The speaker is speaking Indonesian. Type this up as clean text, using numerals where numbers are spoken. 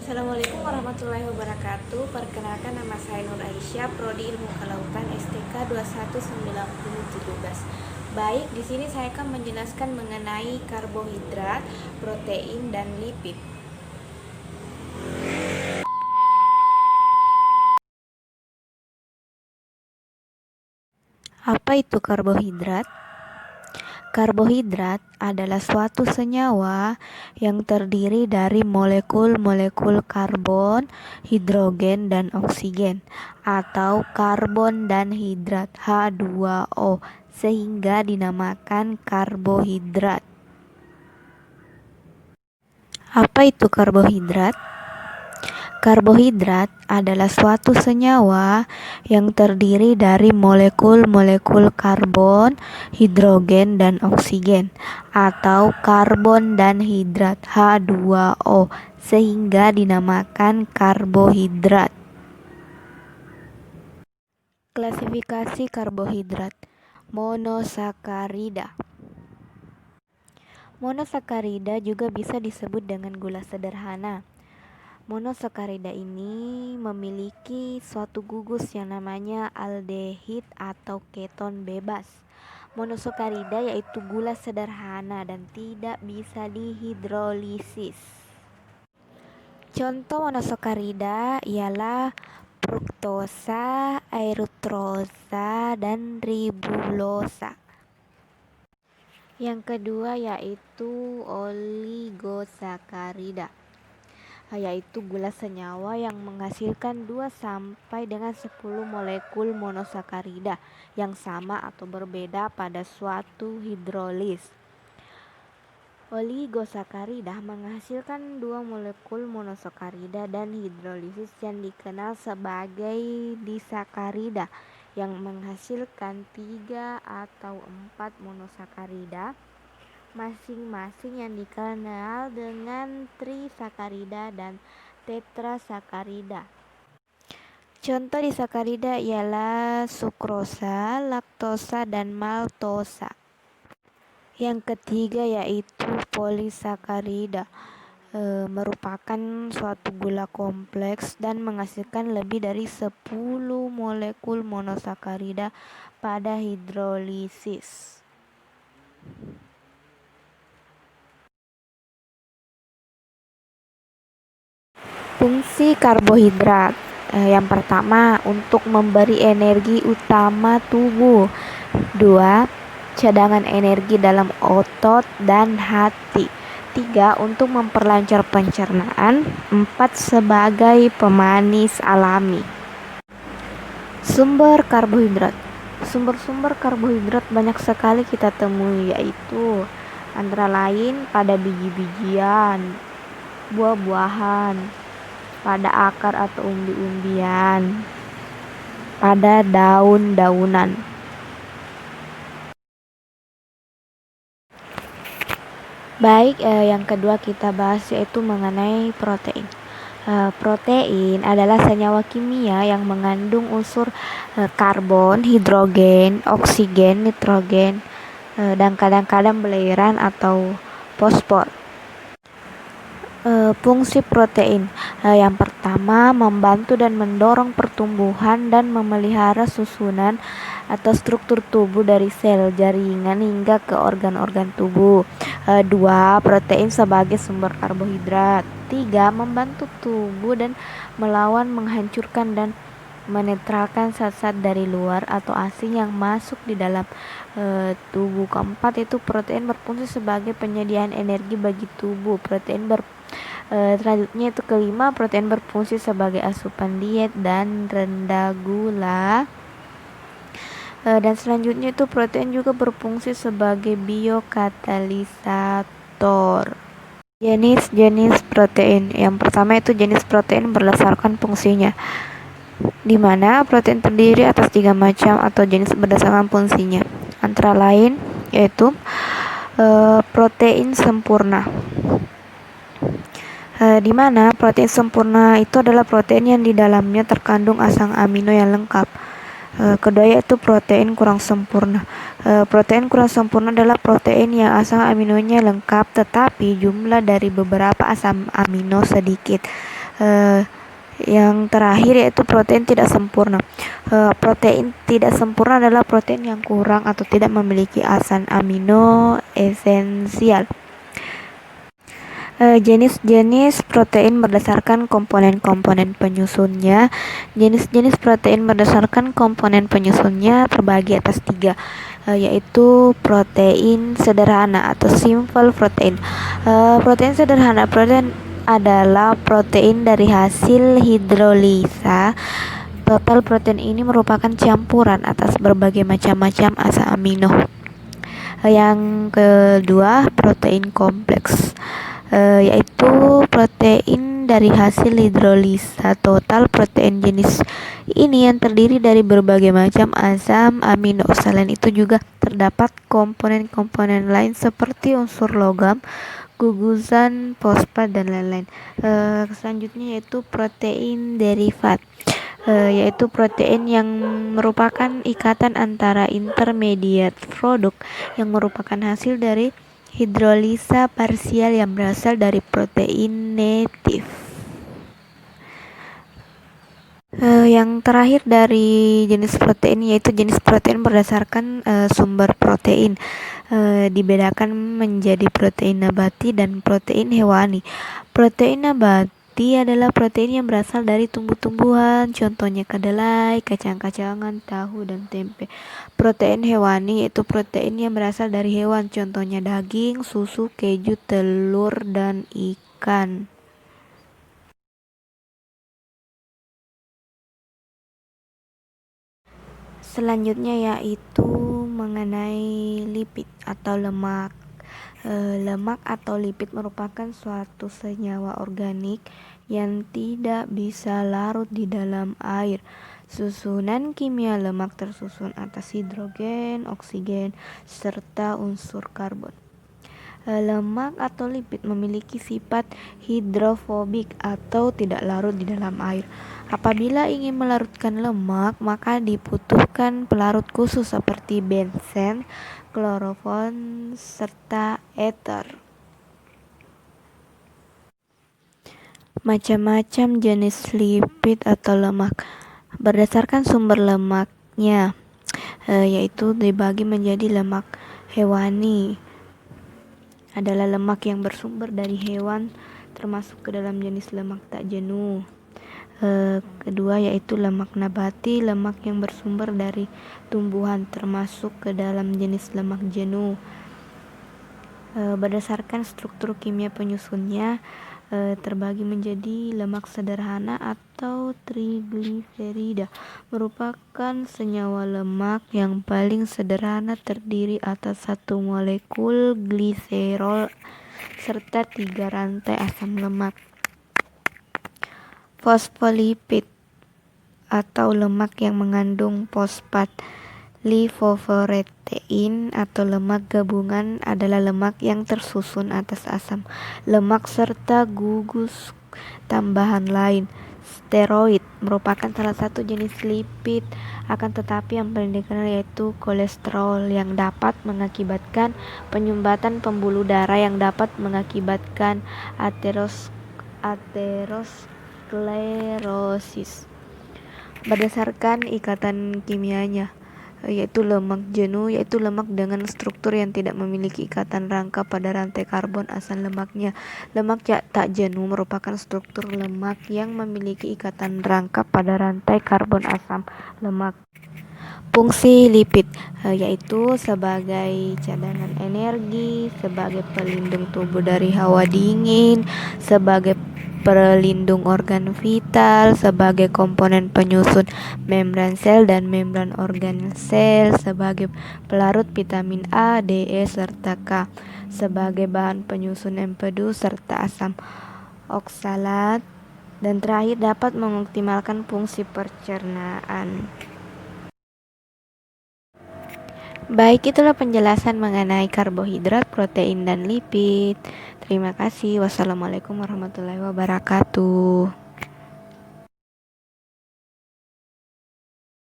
Assalamualaikum warahmatullahi wabarakatuh. Perkenalkan, nama saya Nur Aisyah, Prodi Ilmu Kelautan STK 219017. Baik, di sini saya akan menjelaskan mengenai karbohidrat, protein, dan lipid. Apa itu karbohidrat? Karbohidrat adalah suatu senyawa yang terdiri dari molekul-molekul karbon, hidrogen, dan oksigen, atau karbon dan hidrat H2O, sehingga dinamakan karbohidrat. Apa itu karbohidrat? Karbohidrat adalah suatu senyawa yang terdiri dari molekul-molekul karbon, hidrogen, dan oksigen, atau karbon dan hidrat H2O, sehingga dinamakan karbohidrat. Klasifikasi karbohidrat: monosakarida. Monosakarida juga bisa disebut dengan gula sederhana. Monosakarida ini memiliki suatu gugus yang namanya aldehid atau keton bebas. Monosakarida yaitu gula sederhana dan tidak bisa dihidrolisis. Contoh monosakarida ialah fruktosa, aerutrosa, dan ribulosa. Yang kedua yaitu oligosakarida, yaitu gula senyawa yang menghasilkan 2 sampai dengan 10 molekul monosakarida yang sama atau berbeda pada suatu hidrolis. Oligosakarida menghasilkan 2 molekul monosakarida dan hidrolisis yang dikenal sebagai disakarida yang menghasilkan 3 atau 4 monosakarida masing-masing yang dikenal dengan trisakarida dan tetrasakarida. Contoh disakarida ialah sukrosa, laktosa, dan maltosa. Yang ketiga yaitu polisakarida, merupakan suatu gula kompleks dan menghasilkan lebih dari 10 molekul monosakarida pada hidrolisis. Fungsi karbohidrat, yang pertama untuk memberi energi utama tubuh. 2. Cadangan energi dalam otot dan hati. 3. Untuk memperlancar pencernaan. 4. Sebagai pemanis alami. Sumber karbohidrat. Sumber-sumber karbohidrat banyak sekali kita temui, yaitu antara lain pada biji-bijian, buah-buahan, pada akar atau umbi-umbian, pada daun-daunan. Baik, yang kedua kita bahas yaitu mengenai protein. Protein adalah senyawa kimia yang mengandung unsur karbon, hidrogen, oksigen, nitrogen, dan kadang-kadang belerang atau fosfor. Fungsi protein, yang pertama membantu dan mendorong pertumbuhan dan memelihara susunan atau struktur tubuh dari sel, jaringan hingga ke organ-organ tubuh. 2. Protein sebagai sumber karbohidrat. 3. Membantu tubuh dan melawan, menghancurkan, dan menetralkan zat-zat dari luar atau asing yang masuk di dalam tubuh. Keempat itu protein berfungsi sebagai penyediaan energi bagi tubuh. Selanjutnya itu kelima, protein berfungsi sebagai asupan diet dan rendah gula. Dan selanjutnya itu protein juga berfungsi sebagai biokatalisator. Jenis-jenis protein. Yang pertama itu jenis protein berdasarkan fungsinya, di mana protein terdiri atas 3 macam atau jenis berdasarkan fungsinya. Antara lain yaitu protein sempurna, di mana protein sempurna itu adalah protein yang di dalamnya terkandung asam amino yang lengkap. Kedua yaitu protein kurang sempurna. Protein kurang sempurna adalah protein yang asam aminonya lengkap tetapi jumlah dari beberapa asam amino sedikit. Yang terakhir yaitu protein tidak sempurna. Protein tidak sempurna adalah protein yang kurang atau tidak memiliki asam amino esensial. Jenis-jenis protein berdasarkan komponen-komponen penyusunnya. Jenis-jenis protein berdasarkan komponen penyusunnya terbagi atas 3, yaitu protein sederhana atau simple protein. Protein sederhana adalah protein dari hasil hidrolisa. Total protein ini merupakan campuran atas berbagai macam asam amino. Yang kedua, protein kompleks, yaitu protein dari hasil hidrolisa. Total protein jenis ini yang terdiri dari berbagai macam asam amino. Selain itu juga terdapat komponen-komponen lain seperti unsur logam, gugusan, fosfat, dan lain-lain. Selanjutnya yaitu protein derivat, yaitu protein yang merupakan ikatan antara intermediate produk yang merupakan hasil dari hidrolisa parsial yang berasal dari protein natif. Yang terakhir dari jenis protein yaitu jenis protein berdasarkan sumber protein. Dibedakan menjadi protein nabati dan protein hewani. Protein nabati adalah protein yang berasal dari tumbuh-tumbuhan, contohnya kedelai, kacang-kacangan, tahu, dan tempe. Protein hewani yaitu protein yang berasal dari hewan, contohnya daging, susu, keju, telur, dan ikan. Selanjutnya yaitu mengenai lipid atau lemak. Lemak atau lipid merupakan suatu senyawa organik yang tidak bisa larut di dalam air. Susunan kimia lemak tersusun atas hidrogen, oksigen, serta unsur karbon. Lemak atau lipid memiliki sifat hidrofobik atau tidak larut di dalam air. Apabila ingin melarutkan lemak, maka dibutuhkan pelarut khusus seperti benzen, klorofon, serta ether. Macam-macam jenis lipid atau lemak berdasarkan sumber lemaknya, yaitu dibagi menjadi lemak hewani adalah lemak yang bersumber dari hewan, termasuk ke dalam jenis lemak tak jenuh. Kedua yaitu lemak nabati, lemak yang bersumber dari tumbuhan, termasuk ke dalam jenis lemak jenuh. Berdasarkan struktur kimia penyusunnya, terbagi menjadi lemak sederhana atau trigliserida, merupakan senyawa lemak yang paling sederhana, terdiri atas satu molekul gliserol serta 3 rantai asam lemak. Fosfolipid atau lemak yang mengandung fosfat. Lipoprotein atau lemak gabungan adalah lemak yang tersusun atas asam lemak serta gugus tambahan lain. Steroid merupakan salah satu jenis lipid, akan tetapi yang paling dikenal yaitu kolesterol yang dapat mengakibatkan penyumbatan pembuluh darah yang dapat mengakibatkan aterosklerosis. Berdasarkan ikatan kimianya, yaitu lemak jenuh, yaitu lemak dengan struktur yang tidak memiliki ikatan rangka pada rantai karbon asam lemaknya. Lemak tak jenuh merupakan struktur lemak yang memiliki ikatan rangka pada rantai karbon asam lemak. Fungsi lipid, yaitu sebagai cadangan energi, sebagai pelindung tubuh dari hawa dingin, sebagai pelindung organ vital, sebagai komponen penyusun membran sel dan membran organel sel, sebagai pelarut vitamin A, D, E, serta K, sebagai bahan penyusun empedu serta asam oksalat, dan terakhir dapat mengoptimalkan fungsi pencernaan. Baik, itulah penjelasan mengenai karbohidrat, protein, dan lipid. Terima kasih. Wassalamualaikum warahmatullahi wabarakatuh.